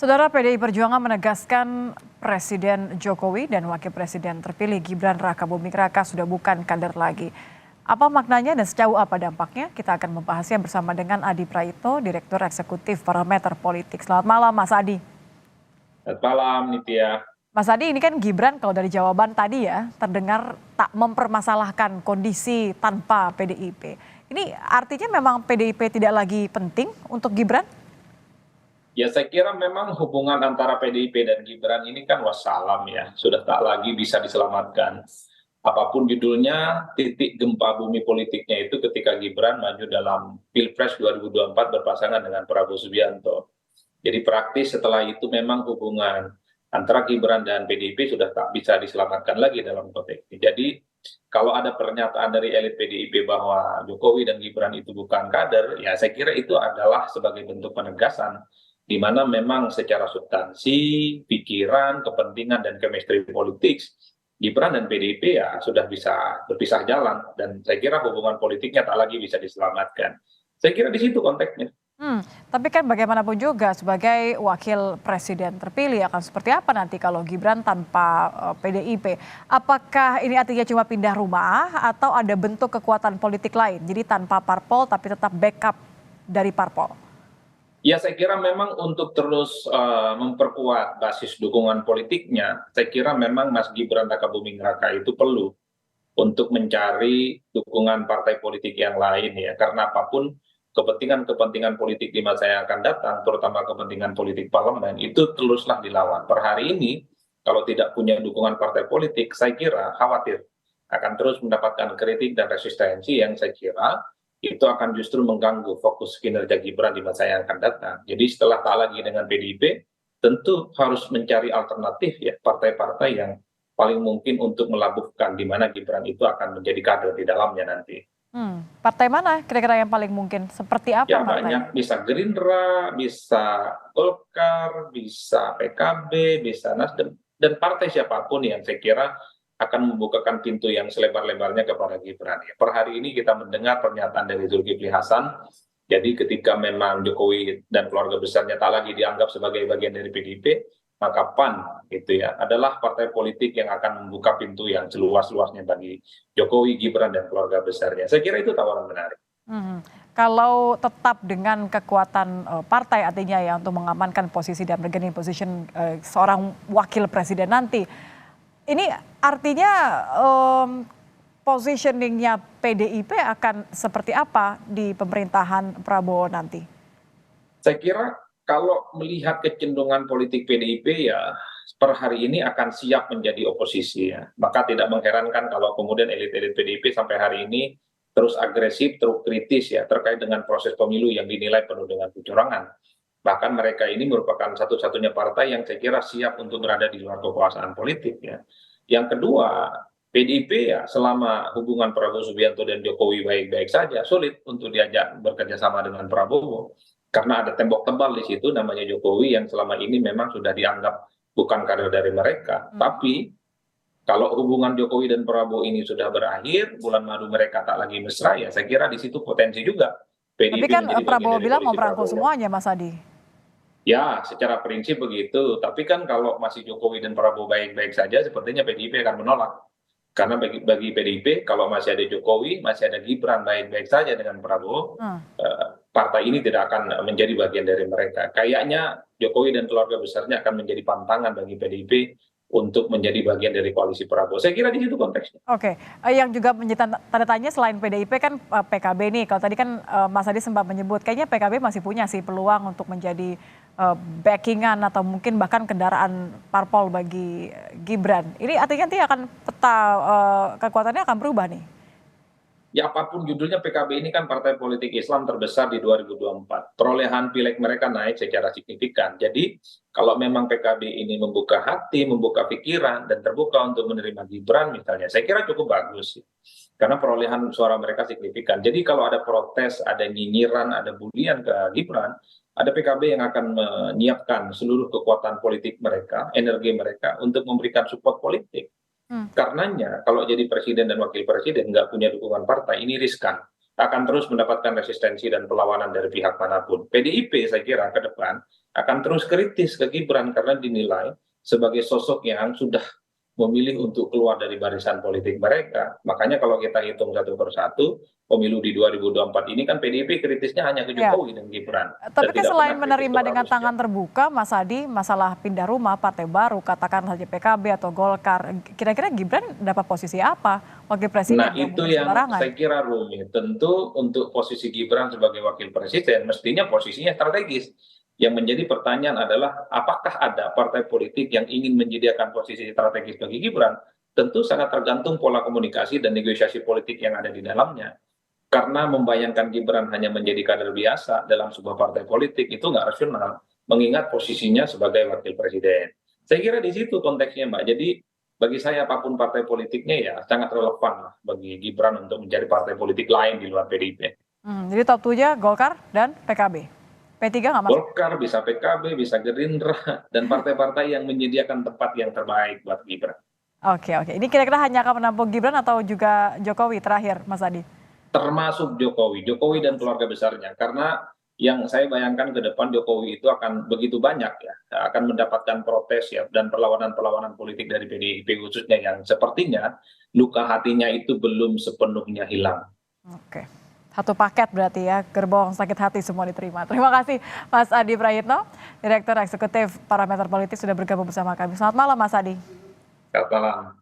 Saudara, PDI Perjuangan menegaskan Presiden Jokowi dan Wakil Presiden terpilih Gibran Rakabuming Raka sudah bukan kader lagi. Apa maknanya dan sejauh apa dampaknya? Kita akan membahasnya bersama dengan Adi Praitno, Direktur Eksekutif Parameter Politik. Selamat malam, Mas Adi. Selamat malam, Nitya. Mas Adi, ini kan Gibran kalau dari jawaban tadi ya, terdengar tak mempermasalahkan kondisi tanpa PDIP. Ini artinya memang PDIP tidak lagi penting untuk Gibran? Ya, saya kira memang hubungan antara PDIP dan Gibran ini kan wassalam ya, sudah tak lagi bisa diselamatkan. Apapun judulnya, titik gempa bumi politiknya itu ketika Gibran maju dalam Pilpres 2024 berpasangan dengan Prabowo Subianto. Jadi praktis setelah itu memang hubungan antara Gibran dan PDIP sudah tak bisa diselamatkan lagi dalam konteks ini. Jadi kalau ada pernyataan dari elit PDIP bahwa Jokowi dan Gibran itu bukan kader, ya saya kira itu adalah sebagai bentuk penegasan di mana memang secara substansi, pikiran, kepentingan, dan chemistry politik, Gibran dan PDIP ya sudah bisa berpisah jalan, dan saya kira hubungan politiknya tak lagi bisa diselamatkan. Saya kira di situ konteksnya. Tapi kan bagaimanapun juga sebagai wakil presiden terpilih akan seperti apa nanti kalau Gibran tanpa PDIP? Apakah ini artinya cuma pindah rumah atau ada bentuk kekuatan politik lain? Jadi tanpa parpol tapi tetap backup dari parpol? Ya, saya kira memang untuk terus memperkuat basis dukungan politiknya, saya kira memang Mas Gibran Rakabuming Raka itu perlu untuk mencari dukungan partai politik yang lain ya, karena apapun kepentingan-kepentingan politik di masa yang akan datang, terutama kepentingan politik parlemen, itu teruslah dilawan. Per hari ini, kalau tidak punya dukungan partai politik, saya kira khawatir akan terus mendapatkan kritik dan resistensi yang saya kira itu akan justru mengganggu fokus kinerja Gibran di masa yang akan datang. Jadi setelah tak lagi dengan PDIP, tentu harus mencari alternatif ya, partai-partai yang paling mungkin untuk melabuhkan di mana Gibran itu akan menjadi kader di dalamnya nanti. Partai mana kira-kira yang paling mungkin? Seperti apa Ya partai? banyak, bisa Gerindra, bisa Golkar, bisa PKB, bisa Nasdem, dan partai siapapun yang saya kira akan membukakan pintu yang selebar-lebarnya kepada Gibran. Per hari ini kita mendengar pernyataan dari Zulkifli Hasan, jadi ketika memang Jokowi dan keluarga besarnya tak lagi dianggap sebagai bagian dari PDIP, maka PAN gitu ya adalah partai politik yang akan membuka pintu yang seluas-luasnya bagi Jokowi, Gibran, dan keluarga besarnya. Saya kira itu tawaran menarik. Mhm. Kalau tetap dengan kekuatan partai artinya ya untuk mengamankan posisi dan bargaining position seorang wakil presiden nanti, ini artinya positioningnya PDIP akan seperti apa di pemerintahan Prabowo nanti? Saya kira kalau melihat kecenderungan politik PDIP ya per hari ini akan siap menjadi oposisi ya. Maka tidak mengherankan kalau kemudian elit-elit PDIP sampai hari ini terus agresif, terus kritis ya terkait dengan proses pemilu yang dinilai penuh dengan kecurangan. Bahkan mereka ini merupakan satu-satunya partai yang saya kira siap untuk berada di luar kekuasaan politik ya. Yang kedua, PDIP ya selama hubungan Prabowo Subianto dan Jokowi baik-baik saja, sulit untuk diajak bekerja sama dengan Prabowo. Karena ada tembok tebal di situ namanya Jokowi yang selama ini memang sudah dianggap bukan kader dari mereka. Tapi kalau hubungan Jokowi dan Prabowo ini sudah berakhir, bulan madu mereka tak lagi mesra, ya saya kira di situ potensi juga Tapi PDIP kan menjadi bagian Prabowo dari bilang mau koalisi merangkul Prabowo. semuanya, Mas Adi. Ya, secara prinsip begitu. Tapi kan kalau masih Jokowi dan Prabowo baik-baik saja, sepertinya PDIP akan menolak. Karena bagi PDIP, kalau masih ada Jokowi, masih ada Gibran baik-baik saja dengan Prabowo, Hmm. partai ini tidak akan menjadi bagian dari mereka. Kayaknya Jokowi dan keluarga besarnya akan menjadi pantangan bagi PDIP untuk menjadi bagian dari koalisi Prabowo. Saya kira di situ konteksnya. Oke, yang juga menjadi tanda tanya selain PDIP kan PKB nih. Kalau tadi kan Mas Adi sempat menyebut, kayaknya PKB masih punya sih peluang untuk menjadi backingan atau mungkin bahkan kendaraan parpol bagi Gibran. Ini artinya nanti akan peta kekuatannya akan berubah nih. Ya apapun judulnya, PKB ini kan partai politik Islam terbesar di 2024. Perolehan pileg mereka naik secara signifikan. Jadi kalau memang PKB ini membuka hati, membuka pikiran, dan terbuka untuk menerima Gibran misalnya, saya kira cukup bagus. Karena perolehan suara mereka signifikan. Jadi kalau ada protes, ada nyinyiran, ada bulian ke Gibran, ada PKB yang akan menyiapkan seluruh kekuatan politik mereka, energi mereka untuk memberikan support politik. Karenanya, kalau jadi presiden dan wakil presiden nggak punya dukungan partai, ini riskan. Akan terus mendapatkan resistensi dan perlawanan dari pihak manapun. PDIP saya kira ke depan akan terus kritis ke Gibran karena dinilai sebagai sosok yang sudah memilih untuk keluar dari barisan politik mereka. Makanya kalau kita hitung satu persatu, pemilu di 2024 ini kan PDIP kritisnya hanya ke Ya. Jokowi dan Gibran. Dan Tapi kan tidak selain pernah kritis ke menerima dengan Prabowo tangan Subianto. terbuka, Mas Adi, masalah pindah rumah, partai baru, katakan saja PKB atau Golkar, kira-kira Gibran dapat posisi apa? Wakil Nah, presiden yang itu bukan yang sembarangan. saya kira rumit. Tentu untuk posisi Gibran sebagai wakil presiden, mestinya posisinya strategis. Yang menjadi pertanyaan adalah, apakah ada partai politik yang ingin menyediakan posisi strategis bagi Gibran? Tentu sangat tergantung pola komunikasi dan negosiasi politik yang ada di dalamnya. Karena membayangkan Gibran hanya menjadi kader biasa dalam sebuah partai politik itu nggak rasional, mengingat posisinya sebagai wakil presiden. Saya kira di situ konteksnya, Mbak. Jadi bagi saya apapun partai politiknya ya sangat relevan lah bagi Gibran untuk menjadi partai politik lain di luar PDIP. Jadi top 2-nya Golkar dan PKB. P3 nggak masuk? Golkar, bisa PKB, bisa Gerindra, dan partai-partai yang menyediakan tempat yang terbaik buat Gibran. Oke, oke. Ini kira-kira hanya akan menampung Gibran atau juga Jokowi terakhir, Mas Adi? Termasuk Jokowi dan keluarga besarnya. Karena yang saya bayangkan ke depan Jokowi itu akan begitu banyak ya, akan mendapatkan protes ya dan perlawanan-perlawanan politik dari PDIP khususnya yang sepertinya luka hatinya itu belum sepenuhnya hilang. Oke. Satu paket berarti ya, gerbong sakit hati semua diterima. Terima kasih Mas Adi Prayitno, Direktur Eksekutif Parameter Politik sudah bergabung bersama kami. Selamat malam Mas Adi. Selamat malam.